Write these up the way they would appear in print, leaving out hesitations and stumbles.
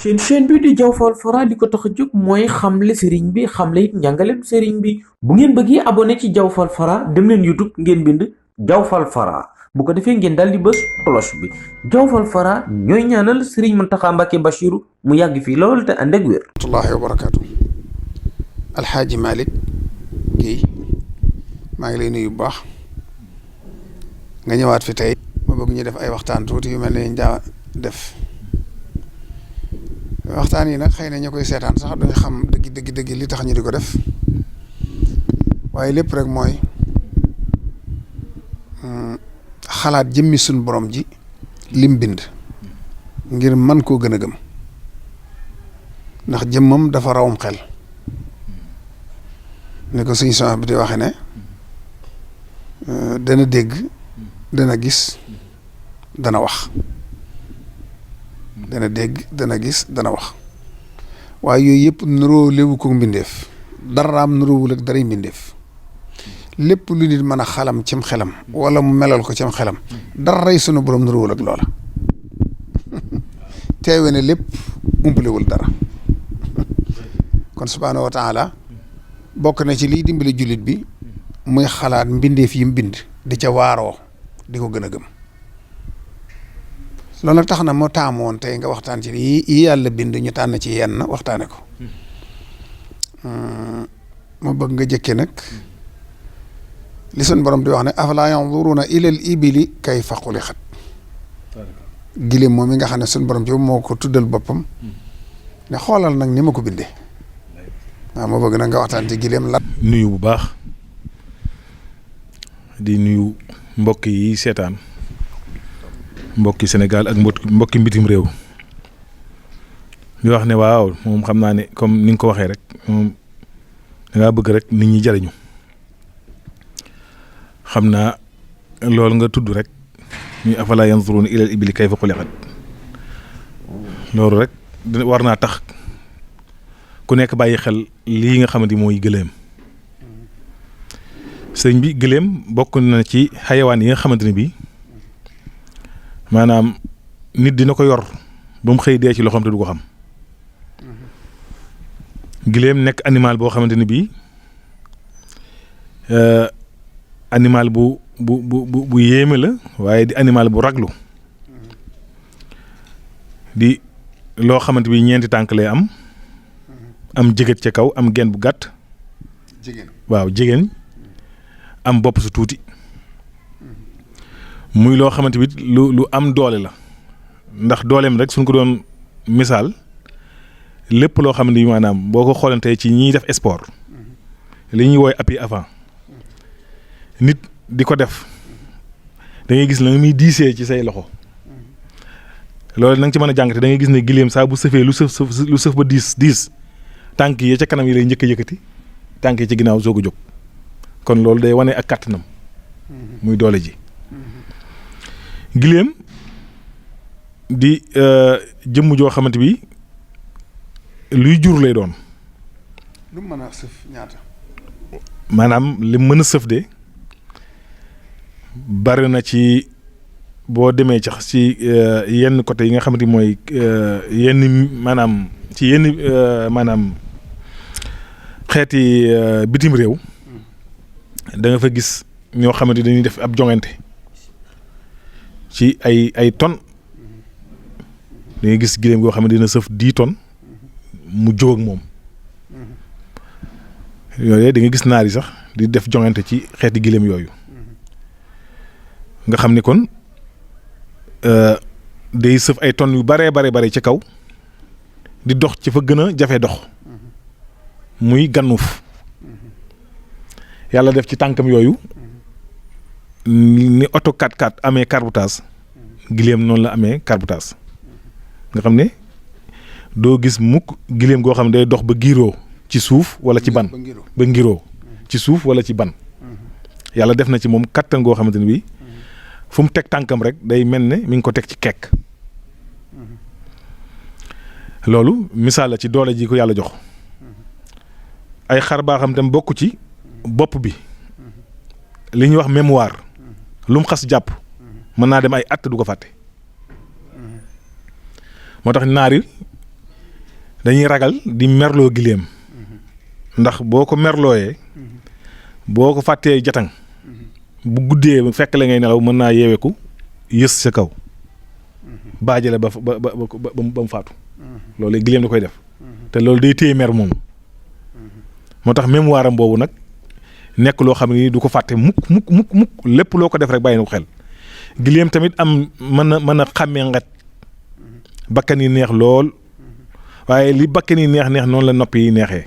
seen chaîne bi di Diaw Fall Fara li ko tax a jóg mooy xamle sëriñ bi xamle it njàngaleem sëriñ bi bu ngeen bëggee abonné ci Diaw Fall Fara dem leen YouTube ngeen bind Diaw Fall Fara bu ko defee ngeen daal di bës cloche bi Diaw Fall Fara ñooy ñaanal sëriñ Mountakha Mbacké Bachirou mu yàgg fii lool te ànd ak wér. rahmatullahi wa barakaatu. Alxaaji Malick Guèye maa ngi lay nuyu bu baax nga ñëwaat fi tey ma bëgg ñu def ay waxtaan tuuti yu mel ne ñu daa def. waxtaan yi nag xëy na ñu koy seetaan sax duñu xam dëgg li tax ñu di ko def waaye lépp rek mooy xalaat jëmmi suñ borom ji lim bind ngir man koo gën a gëm ndax jëmmam dafa rawum xel ni ko suñu sama bi di waxe ne dana dégg dana gis dana wax dana dégg dana gis dana wax waaye yooyu yëpp nuroo léwu ko mbindeef daraam nuroowul ak daray mbindeef lépp lu nit mën a xalam cim xelam wala mu melal ko cim xelam daray sunu borom nuroowul ak loola teewe ne lépp umpalewul dara kon subhaanahu wa taala bokk na ci liy dimbali jullit bi muy xalaat mbindeef yi mu bind di ca waaroo di ko gën a gëm loolu nag tax na moo taamu woon tey nga waxtaan ci yi yàlla bind ñu tànn ci yenn waxtaane ko ma bëgg nga jëkke nag li sun borom di wax ne afalaa yanzuruna ilal ibili kayfa xuliqat giléem moom mi nga xam ne sun borom ci moo ko tuddal boppam ne xoolal nag ni ma ko bindee waaw ma bëgg nag nga waxtaan ci giléem la nuyu bu baax di nuyu mbokk yi seetaan mbokki Sénégal ak mbokki mbitim réew di wax ne waaw moom xam naa ne comme ni nga ko waxee rek moom dangaa bëgg rek nit ñi jariñu xam naa loolu nga tudd rek ñuy afalaa yanzuruna ilal ibili kayfa xuliqat loolu rek war naa tax ku nekk bàyyi xel lii nga xamante mooy gëléem sëñ bi gëléem bokk na ci xayawaan yi nga xamante ne bii maanaam nit dina ko yor ba mu xëy dee ci loxoom te du ko xam giléem nekk animal boo xamante ne bii animal bu yéeme la waaye di animal bu raglu di loo xamante bi ñeenti tànk lay am jëgët ca kaw am genn bu gàtt waaw jigéen am bopp su tuuti muy loo xamante bi lu am doole la ndax dooleem rek suñ ko doon misaal lépp loo xamante ni maanaam boo ko xoolantee ci ñiy def sport li ñuy wooy appui avant nit di ko def da ngay gis la nga muy diisee ci say loxo loolu na nga ci mën a jàngate da ngay gis ne giléem saa bu sëfee lu sëf ba diis tànk yi ca kanam yi lay njëkk a yëkkati tànk yi ci ginnaaw soog a jóg kon loolu day wane ak kàttanam muy doole ji giléem di jëmm joo xamante bi luy jur lay doon. lu mën a sëf ñaata. maanaam li mën a sëf de bari na ci boo demee ci yenn côté yi nga xamante mooy yenn maanaam ci yenn maanaam xeeti bitim réew da nga fa gis ñoo xamante dañuy def ab joŋante ci ay tonnes da ngay gis giléem goo xam ne dina sëf 10 tonnes mu jóg ak moom yooyu da nga gis naar yi sax di def joŋante ci xeeti giléem yooyu nga xam ni kon day sëf ay tonnes yu bare ci kaw di dox ci fa gën a jafe dox muy gannuuf yàlla def ci tànkam yooyu ni oto 4x4 amee carbutage giléem noonu la amee carbutage nga xam ne doo gis mukk giléem goo xam ne day dox ba giiroo ci suuf wala ci ban ba ngiroo ci suuf wala ci ban yàlla def na ci moom kattan goo xamante ne bii fu mu teg tànkam rek day mel ne mi ngi ko teg ci kekk loolu misaal la ci doole ji ko yàlla jox ay xar baa xam tam bokk ci bopp bi li ñuy wax mémoire lu mu xas jàpp mën naa dem ay at du ko fàtte moo tax naar yi dañuy ragal di merloo gileem ndax boo ko merlooyee boo ko fàttee jatang bu guddee bu fekk la ngay nelaw mën naa yeeweeku yës sa kaw baajale ba mu faatu loolu gileem da koy def te loolu day téye mer moomu moo tax mémoire am boobu nag nekk loo xam ne du ko fàtte mukk lépp loo ko def rek bàyyi na ko xel gileem tamit am mën a xàmmee ngat bakkan yi neex lool waaye li bakkan yi neex noonu la nopp yi neexee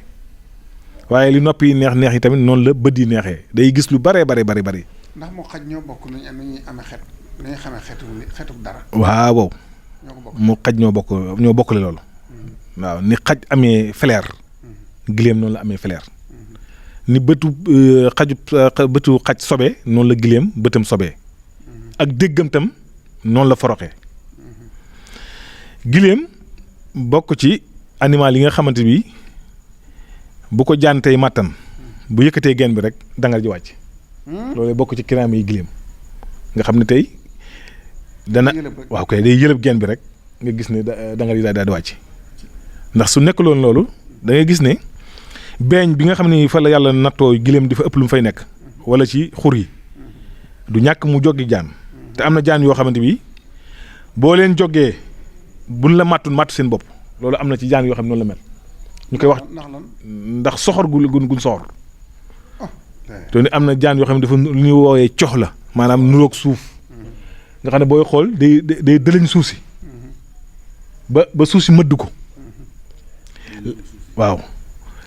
waaye li nopp yi neex yi tamit noonu la bët yi neexee day gis lu bare. ndax moo xaj ñoo bokk nu ñuy amee xet nu ñuy xamee xetu dara. waaw mu xaj ñoo bokkle loolu. waaw ni xaj amee flair. gileem noonu la amee flair. ni bëtu xaj sobe noonu la gileem bëtam sobee. ak déggam tam noonu la foroxee. gileem bokk ci animal yi nga xamante bi bu ko jaan tey màttan bu yëkkatee genn bi rek dangar ji wàcc. loolu bokk ci kiraam yi gileem nga xam ne tey dana waaw kay day yëlëb genn bi rek nga gis ne dangar yi daal di wàcc ndax su nekk loolu da ngay gis ne beeñ bi nga xam ne fa la yàlla nattoo gileem di fa ëpp lu mu fay nekk wala ci xur yi du ñàkk mu joggi jaan te am na jaan yoo xamante bi boo leen joggee buñ la màttu seen bopp loolu am na ci jaan yoo xam ne noonu la mel ñu koy wax ndax soxor gun soxor te ni am na jaan yoo xam ne dafa lu ñuy woowee cox la maanaam nuroog suuf nga xam ne booy xool day dëlañ suuf si ba suuf si mëdd ko waaw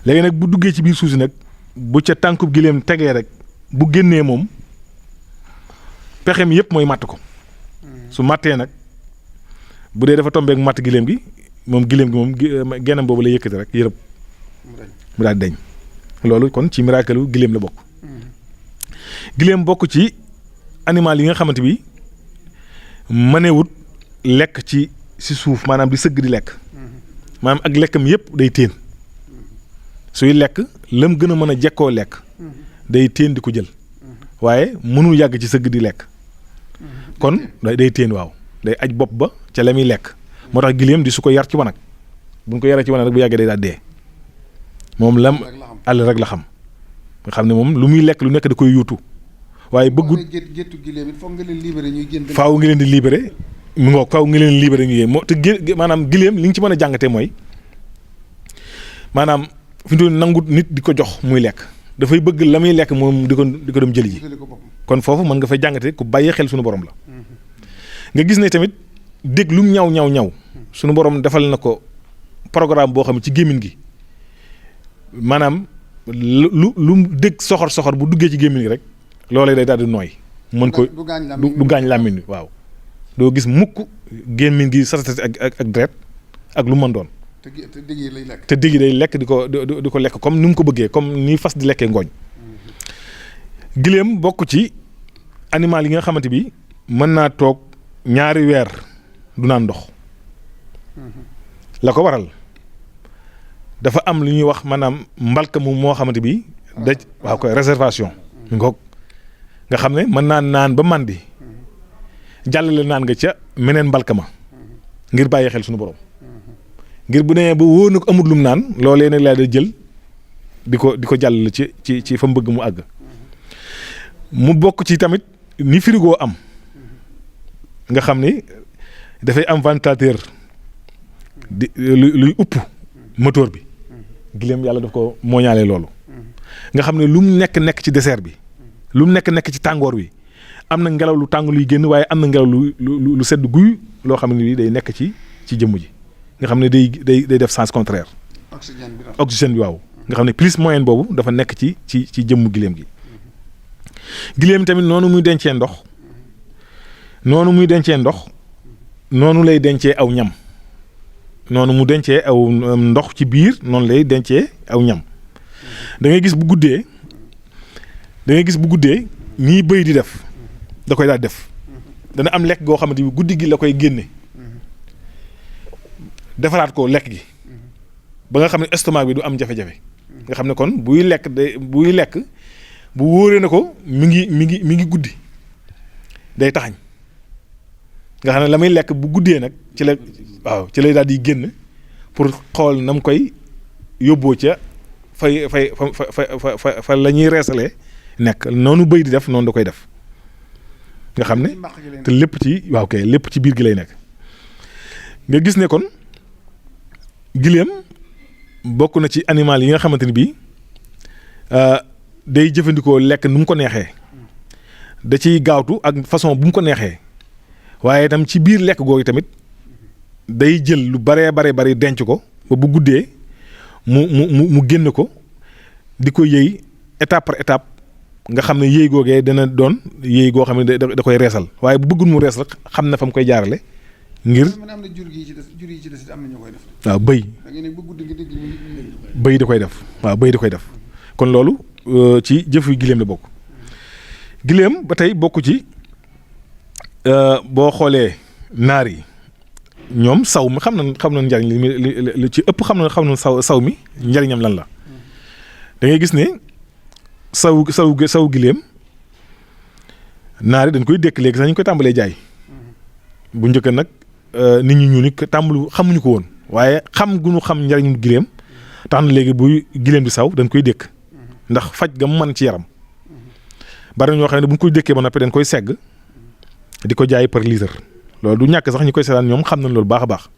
léegi nag bu duggee ci biir suuf si nag bu ca tànkub gileem tegee rek bu génnee moom pexem yëpp mooy màtt ko su màttee nag bu dee dafa tombeek màtt gileem gi moom gennam boobu lay yëkkati rek yërëb mu daal deñ loolu kon ci miracle gileem la bokk. gileem bokk ci animal yi nga xamante bi mënewut lekk ci suuf maanaam di sëgg di lekk maanaam ak lekkam yëpp day téen suy lekk lam gën a mën a jekkoo lekk day téen di ko jël waaye mënul yàgg ci sëgg di lekk kon day téen waaw day aj bopp ba ca la muy lekk moo tax gileem di su ko yar ci wanag buñ ko yaree ci wanag rek bu yàggee day daal dee moom lam àll rek la xam nga xam ne moom lu muy lekk lu nekk da koy yuutu waaye bëggut géttu gileem it foog nga leen libéré ñuy génn. faaw nga leen di libéré mu ngoog faaw nga leen libéré ñuy moo te maanaam gileem li nga ci mën a jàngatee mooy maanaam fi mu nangut nit di ko jox muy lekk dafay bëgg la muy lekk moom di ko dem jëli ji kon foofu mën nga fay jàngatee ku bàyyee xel suñu borom la. nga gis ne tamit dégg lu mu ñaw suñu borom defal na ko programme boo xam ne ci gémmiñ gi maanaam lu dégg soxor bu duggee ci gémmiñ gi rek loolee day daal di nooy mën ko du gaañ làmmiñ wi waaw doo gis mukk gémmiñ gi satati ak deret ak lu mën doon te dégg yi day lekk di ko lekk comme ni mu ko bëggee comme ni fas di lekkee ngooñ. gileem bokk ci animal yi nga xamante bi mën naa toog ñaari weer du naan ndox la ko waral dafa am lu ñuy wax maanaam mbalka mu moo xamante bi daj waaw koy réservation ngoog nga xam ne mën naa naan ba màndi jàllale naan nga ca meneen mbalka ma ngir bàyyi xel suñu borom ngir bu nee ba wóor na ko amul lum naan loolee nag laa da jël di ko jàllale ci fa mu bëgg mu àgg mu bokk ci tamit ni frigo am nga xam ni dafay am ventilateur di luy upp moteur bi gileem yàlla daf ko mooñaale loolu nga xam ne lu mu nekk ci désert bi lu mu nekk ci tàngoor wi am na ngelaw lu tàng luy génn waaye am na ngelaw lu sedd guy loo xam ne bi day nekk ci jëmm ji nga xam ne day def sens contraire oxygène bi waaw nga xam ne plus moyenne boobu dafa nekk ci jëmmu gileem gi gileem tamit noonu muy dencee ndox noonu lay dencee aw ñam noonu mu dencee aw ndox ci biir noonu lay dencee aw ñam da ngay gis bu guddee nii bëy di def da koy daal def dana am lekk goo xamante bi guddi gi la koy génne defaraat ko lekk gi ba nga xam ne estomac bi du am jafe-jafe nga xam ne kon buy lekk bu wóoree na ko mi ngi guddi day taxañ nga xam ne la may lekk bu guddee nag ci lay daal di génn pour xool na mu koy yóbboo ca fay fa la ñuy reesalee nekk noonu bëy di def noonu da koy def nga xam ne te lépp ci waaw kay lépp ci biir gi lay nekk nga gis ne kon giléem bokk na ci animal yi nga xamante ni bii day jëfandikoo lekk nu mu ko neexee da ciy gaawtu ak façon bu mu ko neexee waaye itam ci biir lekk googu tamit day jël lu bari denc ko ba bu guddee mu génn ko di ko yëy étape par étape nga xam ne yëy googee dana doon yëy goo xam ne da koy reesal waaye bu bëggul mu rees rek xam na fa mu koy jaarale ngir am na jur yi ci des am na ñu koy def. waaw bëy bëy da koy def waaw bëy da koy def kon loolu ci jëfu giléem la bokk giléem ba tey bokk ci boo xoolee naar yi ñoom saw mi xam na njariñ li ci ëpp xam na saw mi njariñam lan la da ngay gis ne saw giléem naar yi dañ koy dékk léegi sax ñu koy tàmbalee jaay bu njëkk nag nit ñi ñu ni tàmbalu xamuñu ko woon waaye xam gu ñu xam njariñu giléem tax na léegi buy giléem di saw dañ koy dékk ndax faj ga mu mën ci yaram bari na ñoo xam ne bu ñu koy dékkee ba noppi dañ koy segg di ko jaay par litre loolu du ñàkk sax ñu koy seetaan ñoom xam nañ loolu baax a baax.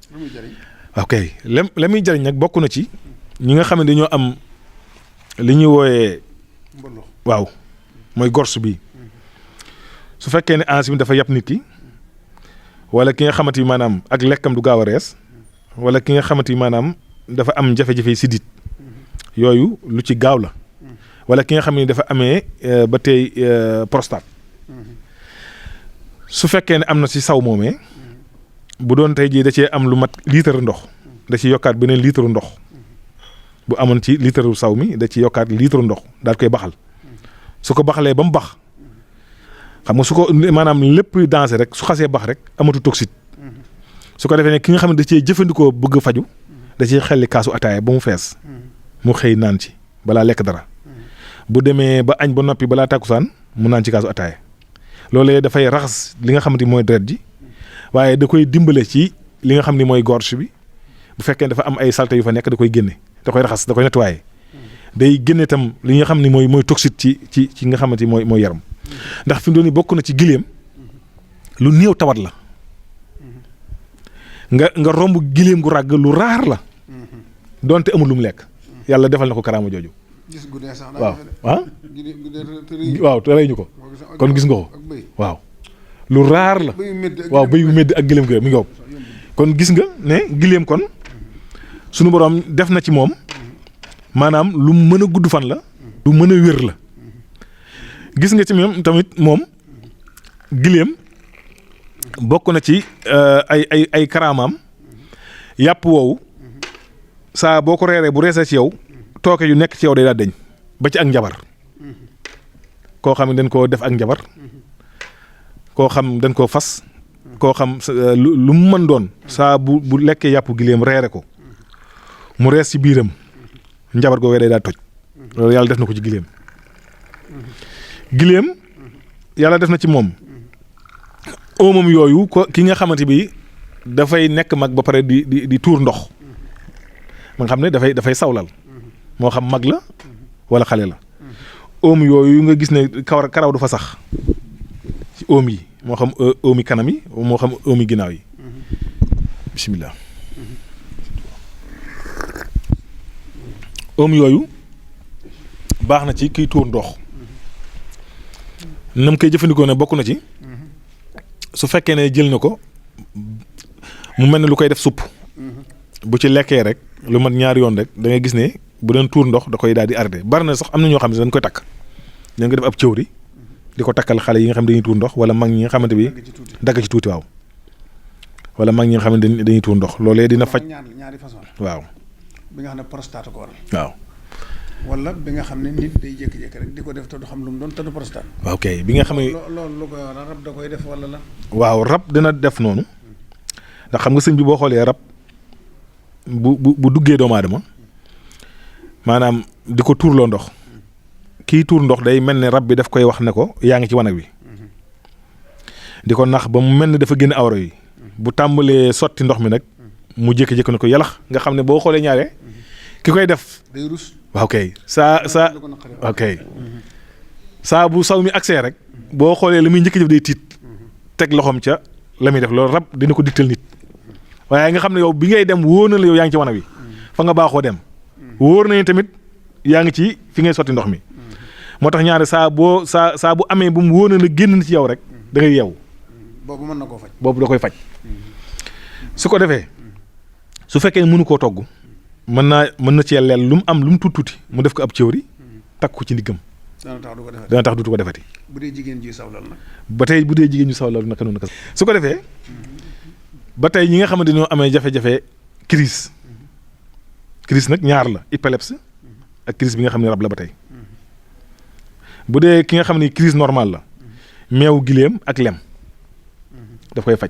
ok la muy jariñ nag bokk na ci ñi nga xam ne dañoo am li ñuy wooyee waaw mooy gorsu bi su fekkee ne enzyme dafa yàpp nit ki wala ki nga xamante ni maanaam ak lekkam du gaaw a rees wala ki nga xamante ni maanaam dafa am jafe-jafe sidit yooyu lu ci gaaw la wala ki nga xam ne dafa amee ba tey prostate su fekkee ne am na ci saw moomee bu doon tey jii da cee am lu mat litre ndox da ci yokkaat beneen litre ndox bu amoon ci litre saw mi da ci yokkaat litre ndox daal koy baxal su ko baxalee ba mu bax xam nga su ko maanaam lépp dansé rek su xasee bax rek amatu toxite su ko defee ne ki nga xam ne da cee jëfandikoo bëgg faju da ciy xelli kaasu ataaya ba mu fees mu xëy naan ci balaa lekk dara bu demee ba añ ba noppi balaa tàkkusaan mu naan ci kaasu ataaya loolee dafay raxas li nga xamante ni mooy deret ji waaye da koy dimbale ci li nga xam ni mooy gorge bi bu fekkee dafa am ay saleté yu fa nekk da koy génne da koy raxas da koy nettoyé day génne itam li nga xam ni mooy toxite ci nga xamante ni mooy yaram ndax fi mu doon nii bokk na ci giléem lu néew tawat la nga romb giléem gu ràgg lu raar la donte amul lu mu lekk yàlla defal na ko karaama jooju. waaw ah waaw te rey ñu ko kon gis nga ko waaw lu raar la waaw bëy yu médd ak giléem gi mi ngi kon gis nga ne giléem kon sunu borom def na ci moom maanaam lu mën a gudd fan la lu mën a wér la gis nga ci même tamit moom giléem bokk na ci ay karaamaam yàpp woowu saa boo ko reeree bu reesee ci yow tooke yu nekk ci yow day daal deñ ba ci ak njabar koo xam ne dañ koo def ak njabar koo xam dañ koo fas koo xam lu mu mën doon saa bu lekkee yàpp giléem reere ko mu rees ci biiram njabar googee day daal toj loolu yàlla def na ko ci giléem giléem yàlla def na ci moom oomam yooyu ko ki nga xamante bi dafay nekk mag ba pare di tuur ndox ma nga xam ne dafay sawlal moo xam mag la wala xale la oom yooyu nga gis ne karaw du fa sax ci oom yi moo xam oomi kanam yi moo xam oomi ginnaaw yi bismillah oom yooyu baax na ci kiy tuur ndox nam koy jëfandikoo ne bokk na ci su fekkee ne jël na ko mu mel ne lu koy def supp bu ci lekkee rek lu mat ñaari yoon rek da ngay gis ne bu doon tuur ndox da koy daal di arrêté bari na sax am na ñoo xam ne dañ koy takk dañ ko def ab cëwri di ko takkal xale yi nga xam ne dañuy tuur ndox wala mag ñi nga xamante bi dagg ci tuuti waaw wala mag ñi nga xam ne dañuy tuur ndox loolee dina faj ñaari façon waaw bi nga xam ne prostate ko waral waaw wala bi nga xam ne nit day jékki-jékki rek di ko def te du xam lu mu doon te du prostate waaw kay bi nga xam ne loolu lu ko waral rab da koy def wala la waaw rab dina def noonu ndax xam nga sëñ bi boo xoolee rab bu duggee doomu aadama maanaam di ko tuurloo ndox kii tuur ndox day mel ne rab bi daf koy wax ne ko yaa ngi ci wanag wi di ko nax ba mu mel ne dafa génn awra yi bu tàmbalee sotti ndox mi nag mu jékki-jékki na ko yalax nga xam ne boo xoolee ñaare ki koy def day rus. waaw kay saa bu saw mi accès rek boo xoolee li muy njëkk def day tiit teg loxoom ca la muy def loolu rab dina ko digtal nit waaye nga xam ne yow bi ngay dem wóor na la yow yaa ngi ci wana wi fa nga baaxoo dem wóor nañu tamit yaa ngi ci fi ngay sotti ndox mi moo tax ñaare saa bu amee bu mu wóor na la génn na ci yow rek da ngay yeewu. boobu mën na koo faj. boobu da koy faj su ko defee su fekkee mënu koo togg mën na cee leel lu mu am lu mu tuuti mu def ko ab cëwri takk ko ci ndiggam. dana tax dutu ko defati. bu dee jigéen ji sawlal nag. ba tey bu dee jigéen ñu sawlal naka noonu su ko defee ba tey ñi nga xamante ne ñoo amee jafe-jafe crise nag ñaar la épilepsie ak crise bi nga xam ne rab la ba tey bu dee ki nga xam ne crise normale la meew gileem ak lem daf koy faj.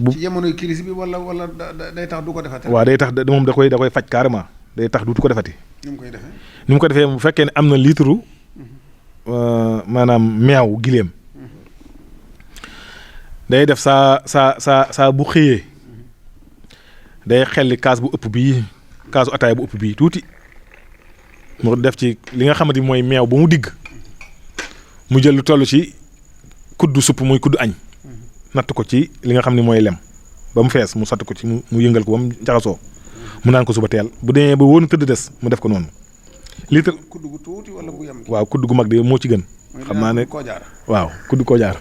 bu ci jamonoy crise bi wala day tax du ko defati. waaw day tax moom da koy faj carrément day tax dutu ko defati. ni mu koy defee. ni mu ko defee bu fekkee ne am na litre maanaam meew gileem day def saa bu xëyee day xelli kaas bu ëpp bii kaasu ataay bu ëpp bii tuuti mu def ci li nga xamante ni mooy meew ba mu digg mu jël lu toll ci kuddu supp muy kuddu añ natt ko ci li nga xam ne mooy lem ba mu fees mu sotti ko ci mu yëngal ko ba mu jaxasoo mu naan ko suba teel bu demee ba wóor na tëdd des mu def ko noonu. litre kudd gu tuuti wala bu yem. waaw kudd gu mag de moo ci gën. xam naa ne waaw kudd koo jaar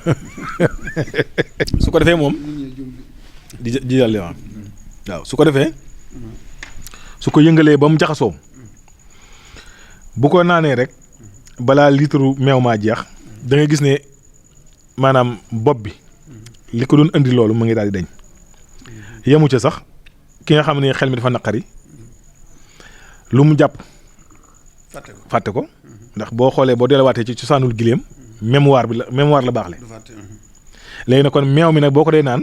su ko defee moom di jàlle waaw su ko defee su ko yëngalee ba mu jaxasoo bu ko naanee rek balaa litre meew maa jeex da ngay gis ne maanaam bopp bi li ko doon indi loolu mu ngi daal di dañ yemu ca sax ki nga xam ne xel mi dafa naqari lu mu jàpp fàtte ko ndax boo xoolee boo delluwaatee ci cosaanul gileem mémoire la baax le léegi nag kon meew mi nag boo ko dee naan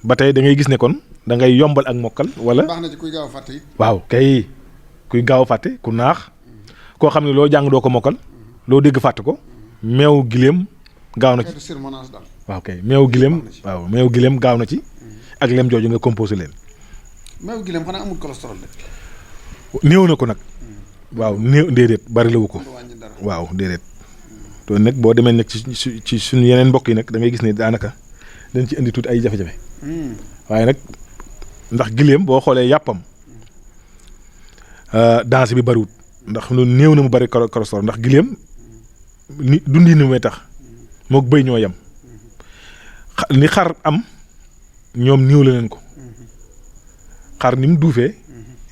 ba tey da ngay gis ne kon da ngay yombal ak mokkal wala baax na ci kuy gaaw a fàtte. waaw kay kuy gaaw a fàtte ku naax koo xam ne loo jàng doo ko mokkal loo dégg fàtte ko meew gileem gaaw na ci waaw kay meew gileem gaaw na ci ak lem jooju nga composé leen. meew gileem xanaa amul cholestérol de. néew na ko nag. waaw néew déedéet bari lawu ko. waaw déedéet. to nag boo demee nag ci suñu yeneen mbokk yi nag da ngay gis ne daanaka dañ ci indi tuuti ay jafe-jafe. waaye nag ndax gileem boo xoolee yàppam danse bi bariwut ndax lu néew na mu bari cholestérol ndax gileem ni dundi ni may tax mook bëy ñoo yem ni xar am ñoom néew la leen ko xar ni mu duufee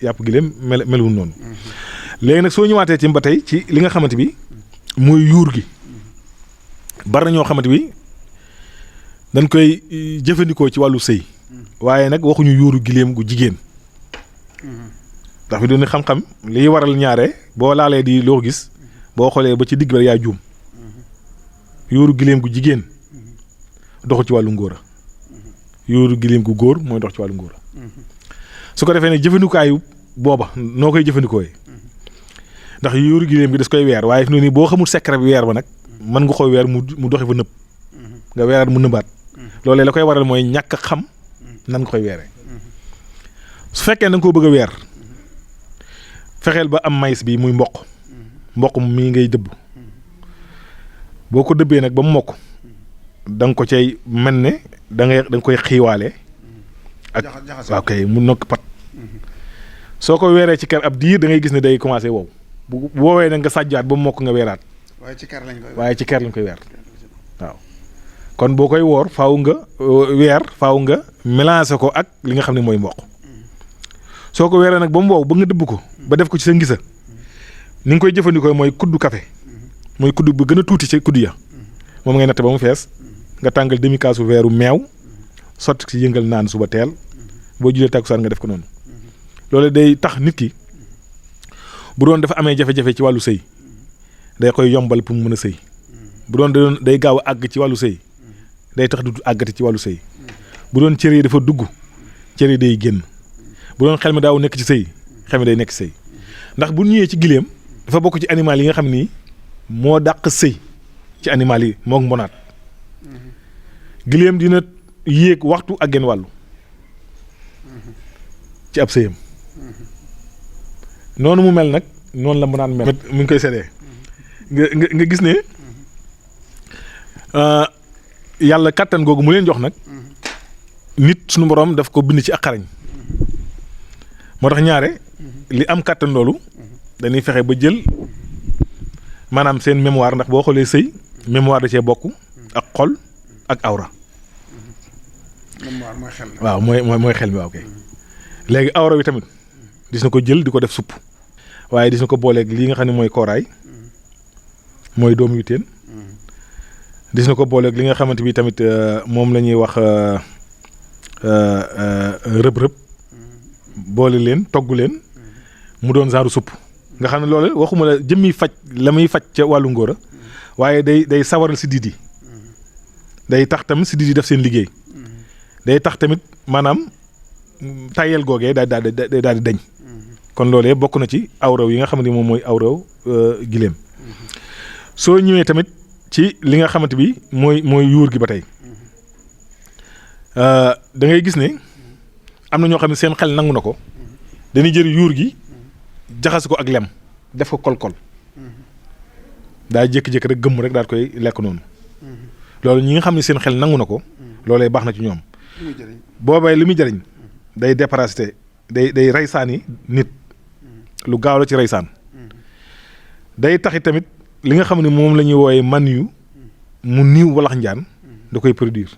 yàpp gileem melwul noonu léegi nag soo ñëwaatee ci ba tey ci li nga xamante bi mooy yuur gi bari na ñoo xamante bi dañ koy jëfandikoo ci wàllu sëy waaye nag waxuñu yuuru gileem gu jigéen ndax fi doon xam-xam liy waral ñaare boo laalee di loo gis boo xoolee ba ci digg ba yaa juum yuuru gileem gu jigéen doxul ci wàllu ngóora yuuru gileem gu góor mooy dox ci wàllu ngóora su ko defee nag jëfandikaayu booba noo koy jëfandikoo ndax yuuru gileem gi das koy weer waaye fi mu ne nii boo xamul secret bi weer ba nag mën nga koy weer mu doxee fa nëb nga weeraat mu nëbaat loolee la koy waral mooy ñàkk xam nan nga koy weeree su fekkee da nga koo bëgg a weer fexeel ba am maïs bi muy mboq mii ngay dëbb boo ko dëbbee nag ba mu mokk da nga ko cay mel ne da nga koy xiiwaale ak waaw kay mu nokk pat soo ko weeree ci ker ab diir da ngay gis ne day commencé wow bu woowee nag nga sàjjaat ba mu mokk nga weeraat waaye ci ker lañ koy weer waaw kon boo koy woor faaw nga mélanger ko ak li nga xam ne mooy mboq soo ko weeree nag ba mu wow ba nga dëbb ko ba def ko ci sa ngisa ni nga koy jëfandikoo mooy kuddu café mooy kuddu bu gën a tuuti ci kuddu ya moom ngay natt ba mu fees nga tàngal demi kaasu weeru meew sotti ci yëngal naan suba teel boo julee takkusaan nga def ko noonu loolu day tax nit ki bu doon dafa amee jafe-jafe ci wàllu sëy day koy yombal pour mu mën a sëy bu doon day gaaw a àgg ci wàllu sëy day tax du àggati ci wàllu sëy bu doon cër yi dafa dugg cër yi day génn bu doon xel mi daaw nekk ci sëy xel mi day nekk ci sëy ndax bu ñëwee ci gileem dafa bokk ci animal yi nga xam ni moo dàq sëy ci animal yi mook mbonaat gileem dina yéeg waxtu ak genn wàllu ci ab sëyam noonu mu mel nag noonu la mu naan mel mu ngi koy séddee nga gis ne yàlla kàttan googu mu leen jox nag nit suñu borom daf ko bind ci ak xarañ moo tax ñaare li am kàttan loolu dañuy fexe ba jël maanaam seen mémoire ndax boo xoolee sëy mémoire da cee bokk ak xol ak awra. mémoire mooy xel. waaw mooy xel mi waaw kay léegi awra bi tamit dis na ko jël di ko def supp waaye dis na ko booleeg lii nga xam ne mooy kooraay mooy doom yu teen dis na ko booleeg li nga xamante bi tamit moom la ñuy wax rëb-rëb boole leen togg leen mu doon genre supp nga xam ne loolu waxuma la jëmmi faj la muy faj ca wàllu ngóora waaye day sawaral si diit yi day tax tamit si diit yi def seen liggéey day tax tamit maanaam tayel googee daal di dañ kon loolee bokk na ci awraw yi nga xamante ni moom mooy awraw giléem soo ñëwee tamit ci li nga xamante bi mooy yuur gi ba tey da ngay gis ne am na ñoo xam ne seen xel nangu na ko dañuy jël yuur gi jaxase ko ak lem def ko kol-kol daa jékki-jékki rek gëmm rek daal koy lekk noonu loolu ñi nga xam ne seen xel nangu na ko loolee baax na ci ñoom boobay li muy jëriñ day déparasité day reysaan yi nit lu gaaw la ci reysaan day taxi tamit li nga xam ne moom la ñuy wooyee man yu mu niiw walax njaan da koy produire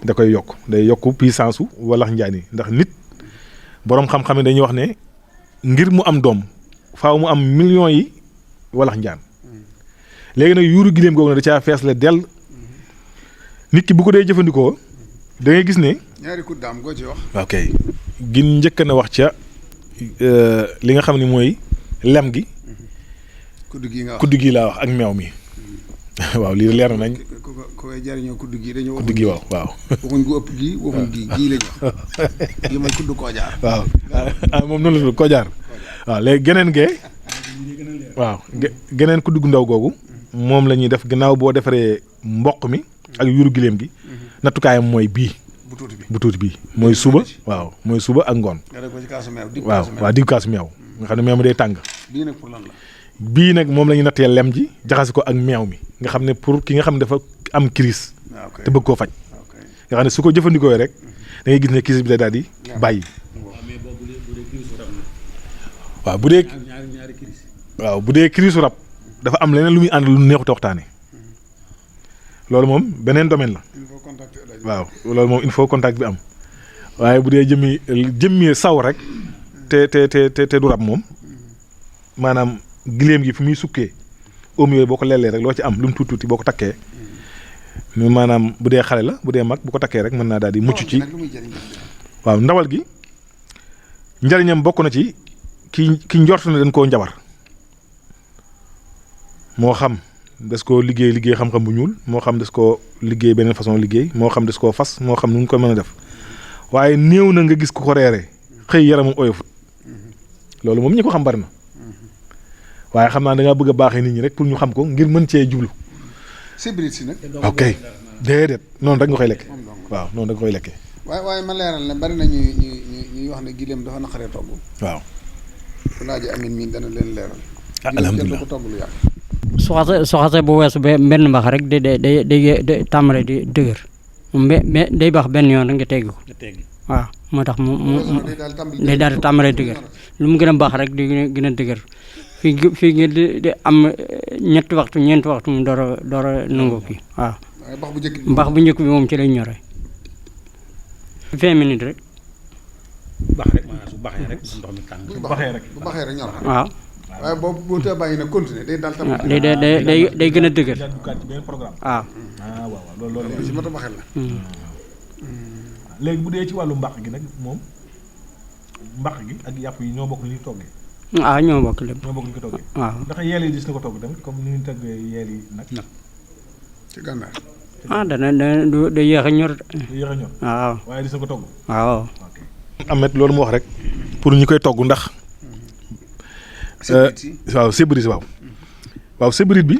da koy yokk day yokk puissance su walax njaan yi ndax nit boroom xam-xam yi dañuy wax ne ngir mu am doom faaw mu am millions yi walax njaan léegi nag yuuru giléem googu ne da caa fees la dell nit ki bu ko dee jëfandikoo da ngay gis ne. ñaari kudd daam goo ci wax. ok gin njëkk na wax ca li nga xam ne mooy lem gi. kudd gi nga wax kudd gi laa wax ak meew mi. waaw lii leer na nañ. ku koy jariñoo kudd gi dañoo. kudd gi waaw. waxuñ gu ëpp gi waxuñ gii lañ wax. gi mooy kudd koojaar. waaw moom noonu la tudd koojaar. waaw léegi geneen gee. waaw geneen kudd gu ndaw googu. moom la ñuy def gannaaw boo defaree mboq mi. ak yuuru giléem gi. nattukaayam mooy bii. bu tuuti bii mooy suba. waaw mooy suba ak ngoon. waaw diggu kaasu meew. nga xam ne meew mi day tàng. bii nag pour lan la. bii nag moom la ñuy nattee lem ji jaxase ko ak meew mi nga xam ne pour ki nga xam ne dafa am crise te bëgg koo faj. nga xam ne su ko jëfandikoo rek da ngay gis ne crise bi day daal di bàyyi. waaw bu dee crise rab dafa am leneen lu muy ànd lu neexut a waxtaane loolu moom beneen domaine la. waaw loolu moom il faut contact bi am waaye bu dee jëmmi saw rek te du rab moom maanaam giléem gi fi muy sukkee oom yooyu boo ko lelee rek loo ci am lu mu tuuti boo ko takkee maanaam bu dee xale la bu dee mag bu ko takkee rek mën naa daal di mucc ci. waaw ndawal gi njariñam bokk na ci ki njort ne dañ koo njabar moo xam des koo liggéey xam-xam bu ñuul moo xam des koo liggéey beneen façon liggéey moo xam des koo fas moo xam nu ñu ko mën a def waaye néew na nga gis ku ko reeree xëy yaramam oyofut loolu moom ñi ko xam bari na waaye xam naa da ngaa bëgg a baaxee nit ñi rek pour ñu xam ko ngir mën cee jublu. sibrit si nag. ok déedéet noonu rek nga koy lekke waaw noonu rek nga koy lekkee. waaye ma leeral ne bari na ñuy wax ne gileem dafa naqaree togg. waaw. Alaaji Amin mi dana leen leeral. alhamdulilah ko togg lu yàgg. su xasee bu weesu ba benn mbax rek day tàmbale di dëgër mais day baax benn yoon rek nga teggi ko waaw moo tax mu day daal di tàmbale dëgër lu mu gën a baax rek di gën a dëgër fii nga di am ñeenti waxtu ñeenti waxtu mu door a nangu kii waaw mbax bu njëkk bi moom ci lay ñore 20 minutes rek baax rek maanaam su baxee rek ndox mi tàng bu baxee rek ñor waaw waaye boobu boo tee bàyyi na continuer day daal tamit. day gën a dëgër. waaw. waaw loolu si mata baxel la. léegi bu dee ci wàllu mbaq gi nag moom mbaq gi ak yàpp yi ñoo bokk ni ñuy toggee. ah ñoo bokk lépp. ñoo bokk ni ñu ko toggee. waaw ndax yeel yi gis na ko togg tamit comme ni ñu toggee yeel yi nag. ci gànnaar. dana du yéex a ñor. du yéex a ñor. waaw waaye gis na ko togg. waaw. Amet loolu mu wax rek pour ñu koy togg ndax. waaw sébrit waaw sébrit bi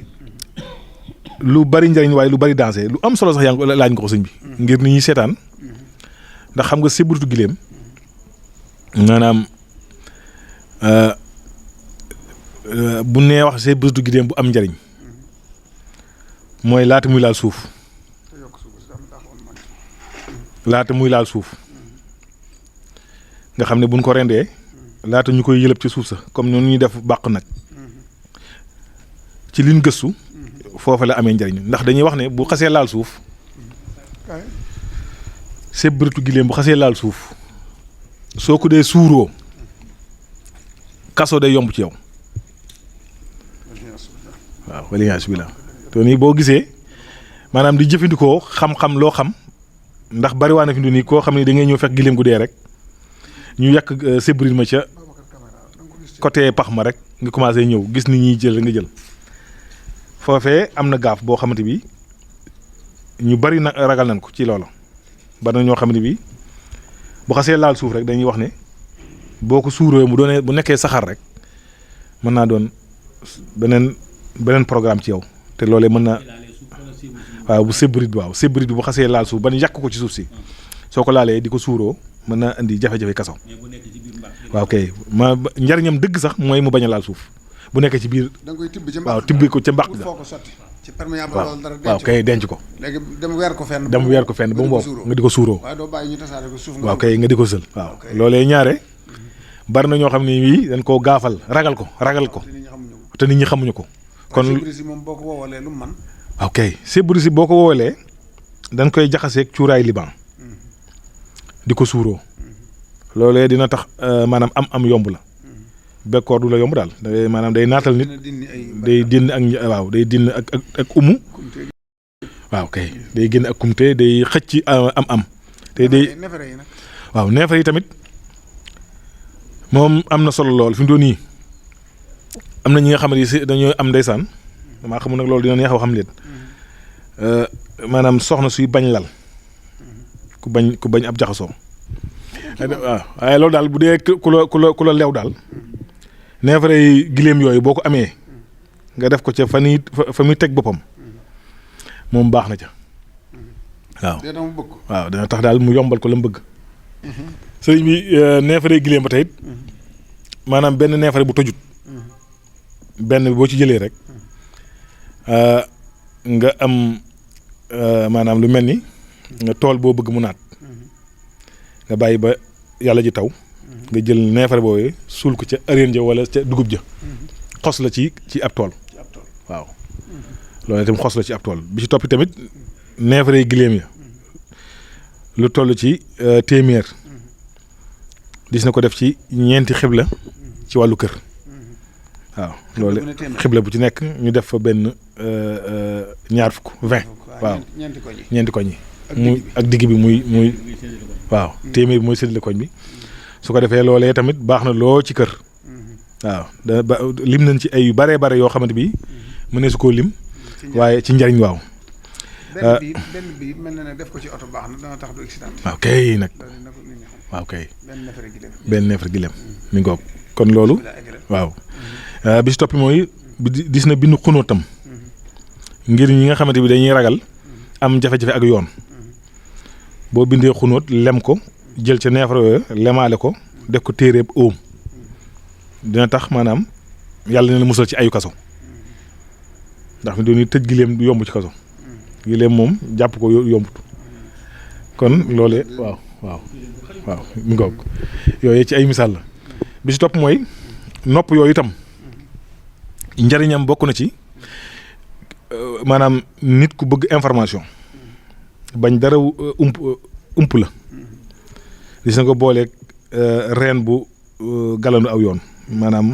lu bari njariñ waaye lu bari dansé lu am solo sax yaa ngi laaj nga ko sëñ bi ngir ni ñuy seetaan ndax xam nga sébritu giléem maanaam bu nee wax see bés du gileem bu am njariñ mooy laata muy laal suuf nga xam ne buñ ko rendee laata ñu koy yëlëb ci suuf sa comme noonu ñuy def bàq nag ci liñ gëstu foofa la amee njariñ ndax dañuy wax ne bu xasee laal suuf sébbaritu gileem bu xasee laal suuf soo ko dee suuroo kaso day yomb ci yow waaw waliyaas bi la te nii boo gisee maanaam di jëfandikoo xam-xam loo xam ndax bari waa na fi mu nii koo xam ne da ngay ñëw fekk gileem gu dee rek ñu yàq sébrit ma ca côté pax ma rek nga commencé ñëw gis ni ñuy jël nga jël foofee am na gaaf boo xamante bi ñu bari na ragal nañ ko ci loolu bari na ñoo xam ne bi bu xasee laal suuf rek dañuy wax ne boo ko suuroo mu doonee bu nekkee saxaar rek mën naa doon beneen programme ci yow te loolee mën na waaw bu sébrit bi bu xasee laal suuf ba ñu yàq ko ci suuf si soo ko laalee di ko suuroo mën naa indi jafe-jafe kaso waaw kay njariñam dëgg sax mooy mu bañ a laal suuf bu nekkee ci biir da nga koy tibb ca mbaq waaw tibbi ko ca mbaq ga ci perméable wala dara waaw kay denc ko léegi dem weer ko fenn ba mu wow nga di ko suuroo waaye doo bàyyi ñu tasaare ko suuf waaw kay nga di ko sël waaw loolee ñaare bari na ñoo xam ne wii dañ koo gaafal ragal ko te nit ñi xamuñu ko kon moom boo ko woowalee lu mu man waaw kay sébrisi boo ko woowalee dañ koy jaxaseeg cuuraay liban di ko suuroo loolee dina tax maanaam am yomb la bekkoor du la yomb daal maanaam day naatal nit day dindi ak umu waaw kay day génn ak kumte day xëcc am te day waaw neefere yi tamit moom am na solo lool fi mu doon nii am na ñi nga xam ne si dañoo am ndeysaan damaa xamul nag loolu dina neex a xam leen maanaam soxna suy bañ lal ku bañ ab jaxasoo waaw waaye loolu daal bu dee ku la lew daal neefere yi gileem yooyu boo ko amee nga def ko ca fa muy teg boppam moom baax na ca waaw dana tax daal mu yombal ko la mu bëgg sëriñ bi neefere gileem ba tey maanaam benn neefere bu tojut benn bi boo ci jëlee rek nga am maanaam lu mel ni nga tool boo bëgg mu naat nga bàyyi ba yàlla ji taw nga jël neefere boobu suul ko ca areen ja wala ca dugub ja xos la ci ab tool waaw loolu itam xos la ci ab tool bi ci toppi tamit neefere gileem ya lu toll ci téeméer dis na ko def ci ñeenti xibla ci wàllu kër waaw loolu xibla bu ci nekk ñu def fa benn ñaar fukk 20 waaw ñeenti koñ yi muy ak digg bi muy waaw téeméer bi mooy séddale koñ bi su ko defee loolee tamit baax na loo ci kër waaw lim nañ ci ay yu bare yoo xamante bi mënee su koo lim waaye ci njariñ waaw benn bi mel na ne def ko ci oto baax na dana tax du accident waaw kay nag waaw kay benn neefere gileem mi ngoog kon loolu waaw bi si toppi mooy dis na bindu xunóotam ngir ñi nga xamante bi dañuy ragal am jafe-jafe ak yoon boo bindee xunóot lem ko jël ca neefere yooyu lemaale ko def ko téereeb óom dina tax maanaam yàlla na la musal ci ayu kaso ndax mi doon tëj gileem du yomb ci kaso gileem moom jàpp ko yombut kon loolee waaw mi ngoog yooyu ci ay misaal la bi si topp mooy nopp yooyu itam njariñam bokk na ci maanaam nit ku bëgg information bañ dara ump la gis na ko booleeg reen bu galandu aw yoon maanaam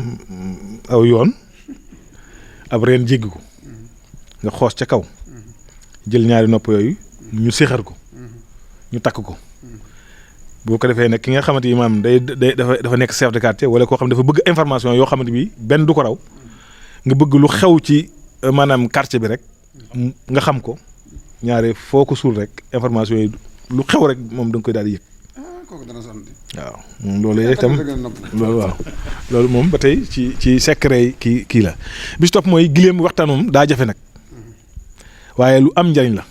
aw yoon ab reen jéggi ko nga xoos ca kaw jël ñaari nopp yooyu ñu séexar ko ñu takk ko boo ko defee nag ki nga xamante ni maanaam dafa nekk chef de quartier wala koo xam ne dafa bëgg information yoo xamante bi benn du ko raw nga bëgg lu xew ci maanaam quartier bi rek nga xam ko ñaare foo ko suul rek information yi lu xew rek moom da nga koy daal di yëg waaw moom loolu itam loolu waaw loolu moom ba tey ci secret kii la bi si topp mooy gileem waxtaan moom daa jafe nag waaye lu am njariñ la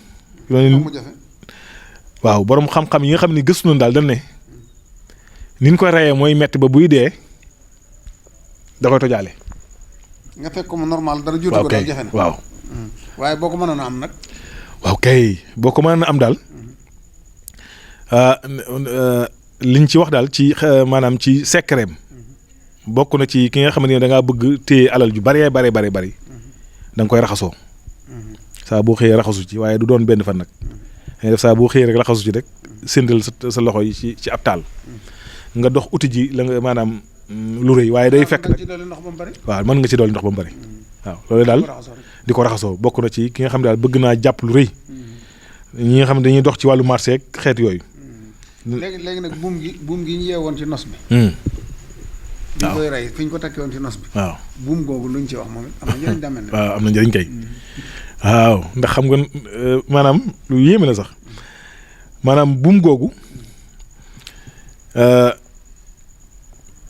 waaw borom xam-xam yi nga xam ne gëstu nañ daal dañ ne ni ñu koy reyee mooy metti ba buy dee da koy tojaale. nga fekk ko mu normal dara juutu ko daal jafe na. waaw. waaye boo ko mënoon a am nag. waaw kay boo ko mënoon a am daal liñ ci wax daal ci maanaam ci secret bokk na ci ki nga xamante ne da ngaa bëgg téye alal ju bari da nga koy raxasoo saa boo xëyee raxasu ci waaye du doon benn fan nag dangay def saa boo xëyee rek raxasu ci rek séndal sa loxo yi ci ab taal nga dox uti ji la nga maanaam lu rëy waaye day fekk nag waaw mën nga ci dolli ndox ba mu bari waaw loolu daal di ko raxasoo bokk na ci ki nga xam ne daal bëgg naa jàpp lu rëy ñi nga xam ne dañuy dox ci wàllu marché ak xeet yooyu. léegi nag buum gi ñu yeewoon ci nos bi. waaw koy rey fi ñu ko takkee woon ci nos bi. waaw buum googu luñ ci wax moom it am na njëriñ daa mel ne. waaw am na njëriñ kay. waaw ndax xam nga maanaam lu yéeme la sax maanaam buum googu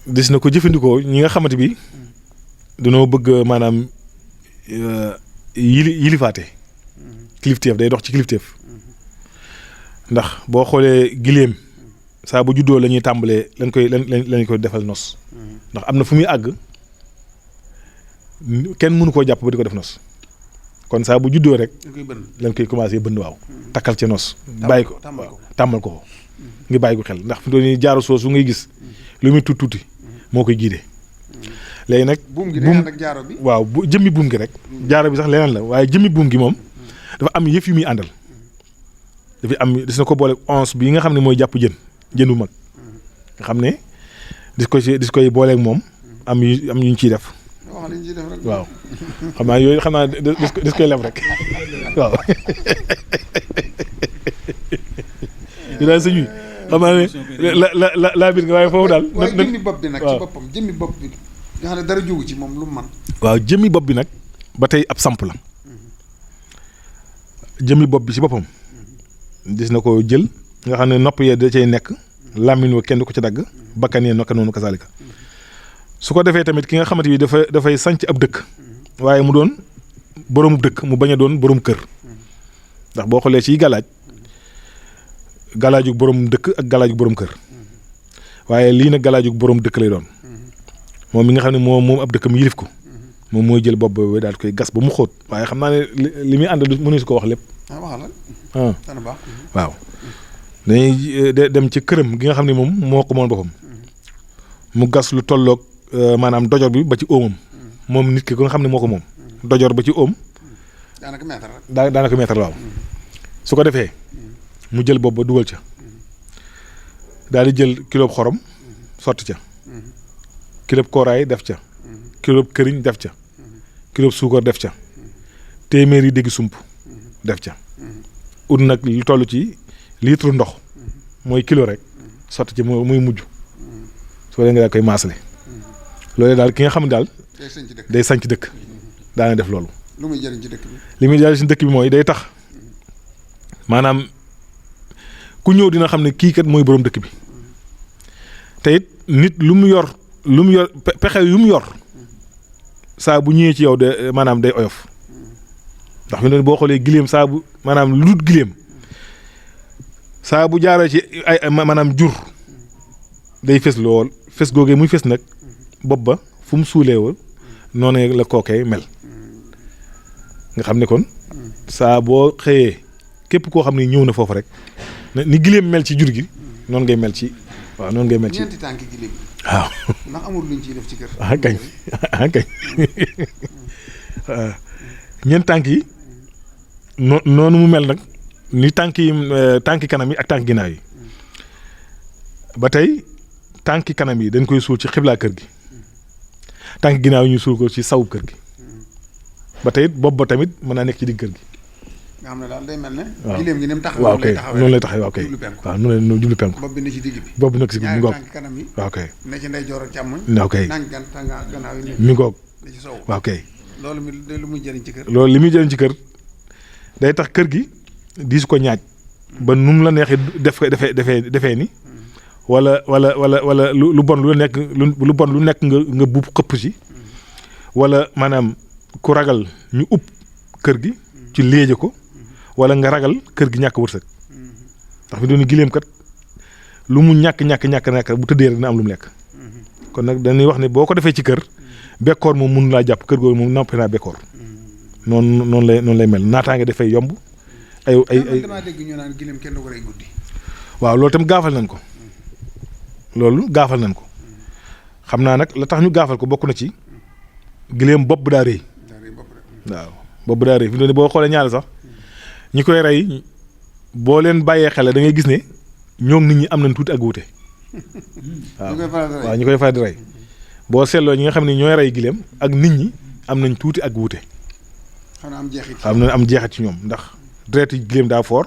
des na ko jëfandikoo ñi nga xamante bi dañoo bëgg maanaam yilifaate kilifteef day dox ci kilifteef ndax boo xoolee giléem saa bu juddoo la ñuy tàmbalee lañ koy defal nos ndax am na fu muy àgg kenn mënu koo jàpp ba di ko def nos kon saa bu juddoo rek lañ koy commencé bënd waaw takkal ci nos bàyyi ko tàmmal ko ngi bàyyi ko xel ndax fi doon jaaru soosu ngay gis lu muy tuuti moo koy giidee léegi nag buum gi day ànd ak jaaro bi waaw bu jëmmi buum gi rek jaaro bi sax leneen la waaye jëmmi buum gi moom dafa am yëf yu muy àndal dafa am des na ko boole once bi nga xam ne mooy jàpp jën bu mag nga xam ne dis koy booleeg moom am yu ñu ciy def waaw xam naa yooyu xam naa dis koy leb rek waaw yu daal sëñ bi xam naa ne la biir nga waaye foofu daal waaye jëmmi bopp bi nag ci boppam jëmmi bopp bi nga xam ne dara jógu ci moom lu mu man waaw jëmmi bopp bi nag ba tey ab samp la jëmmi bopp bi ci boppam gis na ko jël nga xam ne nopp yee da cay nekk làmmiñ wa kenn du ko ci dagg bakkan yee nokka noonu kasaalika su ko defee tamit ki nga xamante bi dafay sanc ab dëkk waaye mu doon boroomu dëkk mu bañ a doon boroom kër ndax boo xoolee ci galaaju boroom dëkk ak galaaju boroom kër waaye lii nag galaaju boroom dëkk lay doon moom mi nga xam ne moom ab dëkkam yilif ko moom mooy jël bopp boobu daal koy gas ba mu xóot waaye xam naa ne li muy ànd mënu si ko wax lépp. waaw dañuy dem ci këram gi nga xam ne moom moo ko moon boppam mu gas lu tolloog maanaam dojor bi ba ci óomam moom nit ki ko nga xam ne moo ko moom dojor ba ci óom daanaka mètre waaw su ko defee mu jël bopp ba dugal ca daal di jël kilo xorom sotti ca kilo kooraay def ca kilo këriñ def ca kilo suukar def ca téeméeri déggi sump def ca ut nag lu toll ci litre ndox mooy kilo rek sotti ci muy mujj soo dee nga daal koy maasale loolu daal ki nga xam ne daal day sanc dëkk daana def loolu. lu muy jëriñ ci dëkk bi. li muy jëriñ ci dëkk bi mooy day tax maanaam ku ñëw dina xam ne kii kat mooy boroom dëkk bi te it nit lu mu yor pexe yu mu yor saa bu ñëwee ci yow de maanaam day oyof ndax fi ne boo xoolee gileem saa bu maanaam lu dul gileem saa bu jaaree ci ay maanaam jur day fes lool fes googee muy fes nag bopp ba fu mu suulee woon noonu la kookee mel nga xam ne kon saa boo xëyee képp koo xam ne ñëw na foofu rek ni gileem mel ci jur gi noonu ngay mel ci waaw noonu ngay mel ci ñeenti tànki gileem waaw ndax amul luñ ciy def ci kër. kañ kañ ñeent tànk yi noonu mu mel nag ni tànki kanam yi ak tànk ginnaaw yi ba tey tànki kanam yi dañ koy suul ci xiblaa kër gi tànk ginnaaw yi ñu suul ko ci sawu kër gi ba tey bopp ba tamit mën naa nekk ci digg kër gi. nga xam ne daal day mel ne. waaw gileem gi ni mu taxawee. waaw kay noonu lay taxawee waaw kay waaw noonu la jublu penku. bopp bi ne ci digg bi. bopp bi nekk ci digg mi ngoog tànk kanam yi. waaw kay ne ci ndeyjoor ak càmmoñ. waaw kay gannaaw yi mi ngoog ne ci sow. waaw kay. loolu lu muy jëriñ ci kër. loolu li muy jëriñ ci kër day tax kër gi diis ko ñaaj ba nu mu la neexee def ko defee ni wala lu bon lu nekk lu bon lu nekk nga buub xëpp ci wala maanaam ku ragal ñu upp kër gi ci léeje ko wala nga ragal kër gi ñàkk wërsëg ndax fi doon gileem kat lu mu ñàkk bu tëddee rek dina am lu mu lekk kon nag dañuy wax ne boo ko defee ci kër bekkoor moom mun laa jàpp kër googu moom nampé naa bekkoor noonu lay mel naataange dafay yomb ay damaa dégg ñu naan gileem kenn du ko rey guddi. waaw loolu tam gaafal nañ ko xam naa nag la tax ñu gaafal ko bokk na ci gileem bopp bi daa rëy waaw bopp bi daa rëy fi mu ne boo xoolee ñaari sax ñi koy rey boo leen bàyyee xel da ngay gis ne ñoom nit ñi am nañ tuuti ak wuute waaw ñi koy faral di rey boo seetloo ñi nga xam ne ñooy rey gileem ak nit ñi am nañ tuuti ak wuute am jeexit ci ñoom ndax deret yi gileem daa foor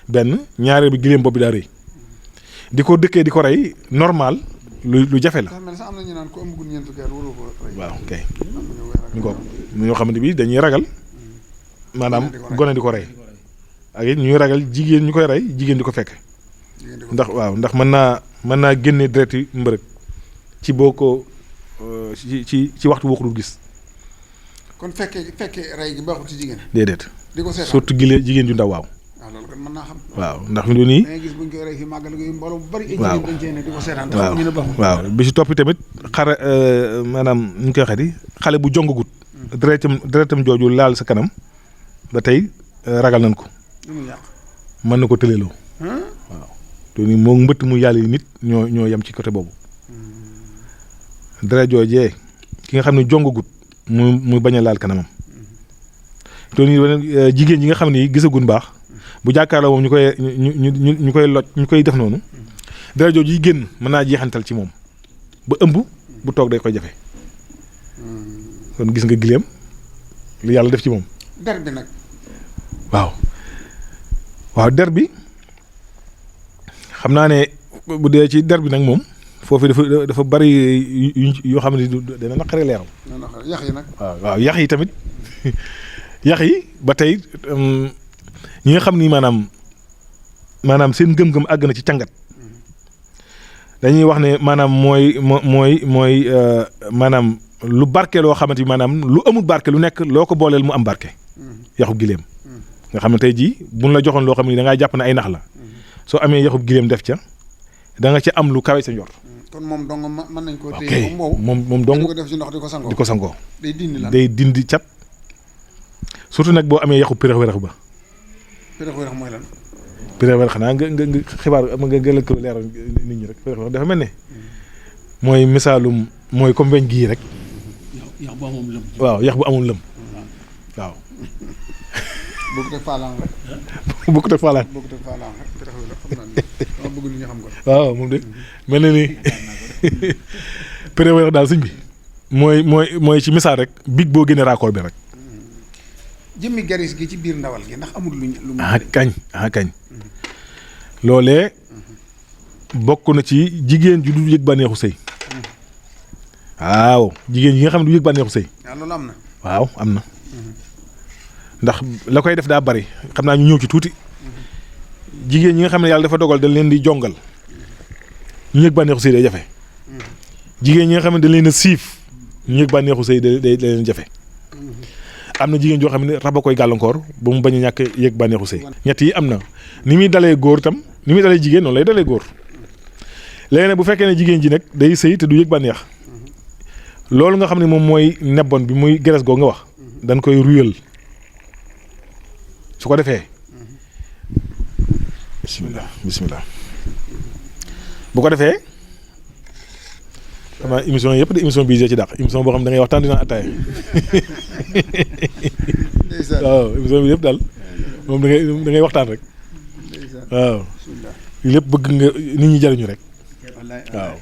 benn ñaareel bi gileem bopp bi daa rëy di ko dëkkee di ko rey normal lu jafe la. waaw kay ñu ko ñoo xamante bi dañuy ragal maanaam gone di ko rey ak it ñuy ragal jigéen ñu koy rey jigéen di ko fekk ndax mën naa génne dereti mbërëg ci boo ko ci waxtu boo ko dul gis. kon fekkee rey gi baaxul ci jigéen. déedéet di ko seetaan surtout jigéen ju ndaw waaw. waaw loolu kon mën naa xam. waaw ndax fi mu nii. da ngay gis buñ koy rey fi màggal gi mbooloo bu bari. waaw dañ cee ne di ko seetaan. waaw ñu ne baaxul. waaw bi si topp tamit maanaam ñu koy waxee di xale bu jongagut. deretam jooju laal sa kanam ba tey ragal nañ ko. mën na ko tëleloo. waaw te ni moo mbëtt mu yàlla yi nit ñoo yem ci côté boobu. deret joojee ki nga xam ne jongagut mu bañ a laal kanamam. te ni jigéen ñi nga xam ne gisagun baax bu jàkkaarloo moom ñu koy loj ñu koy def noonu deret jooju yi génn mën naa jeexantal ci moom ba ëmb bu toog day koy jafe. kon gis nga gileem li yàlla def ci moom. der bi nag. waaw der bi xam naa ne bu dee ci der bi nag moom foofu dafa bari yoo xam ne dana naqaree leeral. yax yi nag. waaw yax yi tamit yax yi ba tey ñi nga xam ni maanaam seen gëm-gëm àgg na ci càngat dañuy wax ne maanaam mooy maanaam lu barke loo xamante ni maanaam lu amul barke lu nekk loo ko booleel mu am barke. yaxu gileem nga xam ne tey jii buñ la joxoon loo xam ne da ngaa jàpp ne ay nax la soo amee yaxu gileem def ca da nga ci am lu kawe sa njort. kon moom dong mën nañ koo téye moom dong di ko def ci ndox di ko sangoo. day dindi cat surtout nag boo amee yaxu péréx wérax ba. péréx wérax mooy lan. péréx wérax xanaa nga xibaar nga lëkk leeral nit ñi rek péréx wérax dafa mel ne mooy misaalum mooy comme weñ gii rek. yax bu amul lëm. waaw yax bu amul lëm. waaw. bokkut ak faalaan rek. bokkut ak faalaan. bokkut ak faalaan rek péréx wérax xam naa ne dama bëgg nit ñi xam ko. waaw moom de mel na ni péréx wérax daal sëñ bi mooy ci misaal rek big boo génnee raakool bi rek. jëmmi garis gi ci biir ndawal gi ndax amul lu kañ loolee bokk na ci jigéen ju du yëg bànneexu sëy waaw jigéen yi nga xam ne du yëg bànneexu sëy loolu am na waaw am na ndax la koy def daa bari xam naa ñu ñëw ci tuuti jigéen ñi nga xam ne yàlla dafa dogal dañ leen di jongal ñu yëg bànneexu sëy day jafe jigéen ñi nga xam ne dañ leen a siif ñu yëg bànneexu sëy day leen jafe am na jigéen joo xam ne rab a koy gàllankoor ba mu bañ a ñàkk yëg bànneexu sëy ñett yi am na ni muy dalee góor tam ni muy dalee jigéen noonu lay dalee góor léegi nag bu fekkee ne jigéen ji nag day sëy te du yëg bànneex loolu nga xam ne moom mooy nebbon bi muy geres goo nga wax dañ koy ruyal su ko defee bismillah bu ko defee xam naa émission yëpp de émission bii ci dàq émission boo xam ne da ngay waxtaan dina attaaya waaw émission bi yëpp daal moom da ngay waxtaan rek waaw lépp bëgg nga nit ñi jariñu rek waaw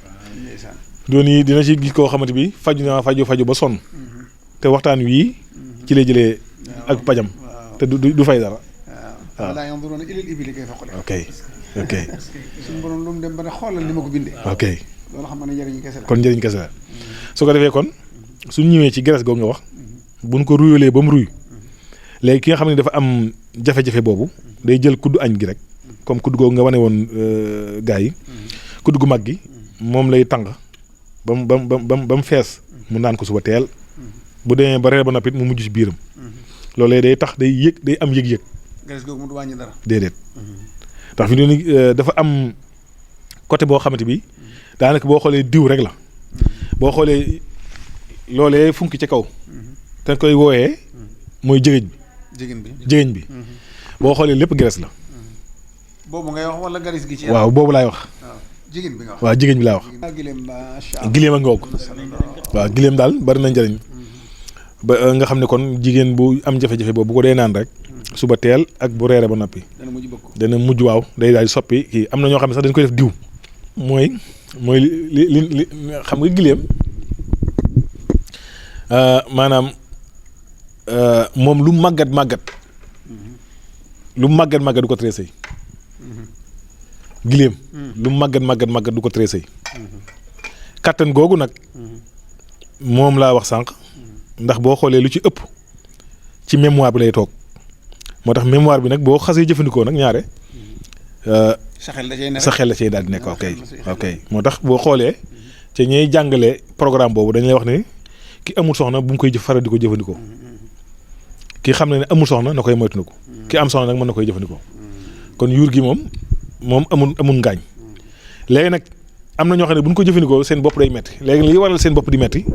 doon yi dina ci gis koo xamante bi faju ba sonn te waxtaan wii ci lay jëlee ak pajam te du fay dara waaw laa yanzuruna ilal ibili kayfa xuliqat. ok suñu borom lu mu dem ba ne xoolal ni ma ko bindee. ok loolu xam nga ne njëriñ kese la. kon njëriñ kese la su ko defee kon suñ ñëwee ci graisse googu nga wax buñ ko ruyalee ba mu ruy léegi ki nga xam ne dafa am jafe-jafe boobu day jël kuddu añ gi rek comme kuddu googu nga wane woon gaa yi kuddu gu mag gi moom lay tàng ba mu fees mu naan ko suba teel bu demee ba reer ba noppit mu mujj ci biiram loolee day tax day am yëg-yëg. graisse googu mu du wàññi dara. déedéet ndax fi mu ne dafa am côté boo xamante bi daanaka boo xoolee diw rek la boo xoolee loolee funki ci kaw te koy wooyee mooy jigéen bi boo xoolee lépp graisse la. boobu ngay wax wala garis gi ci waaw boobu laay wax. jigéen bi nga wax waaw jigéen bi laa wax. gileem a ngoog waaw gileem daal bari na njëriñ ba nga xam ne kon jigéen bu am jafe-jafe boobu bu ko dee naan rek suba teel ak bu reere ba noppi dana mujj waaw day daal di soppi kii am na ñoo xam ne sax dañ koy def diw mooy li xam nga gileem maanaam moom lu màggat du ko tressé gileem lu màggat du ko tressé kattan googu nag moom laa wax sànq ndax boo xoolee lu ci ëpp ci mémoire bi lay toog moo tax mémoire bi nag boo xasee jëfandikoo nag ñaare sa xel la cay daal di nekk ok moo tax boo xoolee ca ñey jàngale programme boobu dañ lay wax ne ki amul soxna bu mu koy faral di ko jëfandikoo ki xam ne amul soxna na koy moytandiku ki am soxna nag mën na koy jëfandikoo kon yuur gi moom amul ngaañ léegi nag am na ñoo xam ne bu ñu ko jëfandikoo seen bopp day metti léegi li waral seen bopp di metti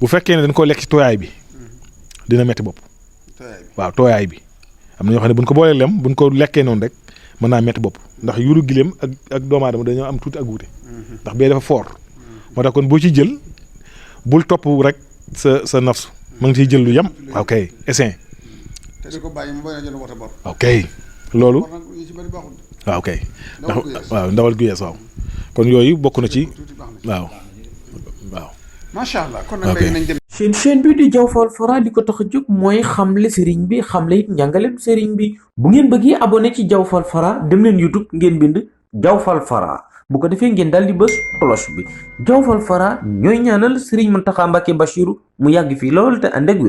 bu fekkee ne dañ ko lekk ci tooyaay bi dina metti bopp waaw tooyaay bi am na ñoo xam ne bu ñu ko boolee lem bu ñu ko lekkee noonu rek mën naa metti bopp ndax yuuru gileem ak doomu aadama dañoo am tuuti ak wuute ndax bee dafa fort moo tax kon boo ci jël bul topp rek sa nafsu ma ngi ciy jël lu yem ok essain te di ko bàyyi mu bañ a jël wota bor ok loolu waaw ok ndax waaw ndawal gu yees waaw kon yooyu bokk na ci waaw macha allah kon nag léegi nañ dem seen chaîne bi di Diaw Fall Fara li ko tax a jóg mooy xamle sëriñ bi xamle it njàngalem sëriñ bi bu ngeen bëggee abonné ci Diaw Fall Fara dem leen YouTube ngeen bind Diaw Fall Fara bu ko defee ngeen daal di bës cloche bi Diaw Fall Fara ñooy ñaanal sëriñ Mountakha Mbacké Bachirou mu yàgg fii lool te ànd ak wér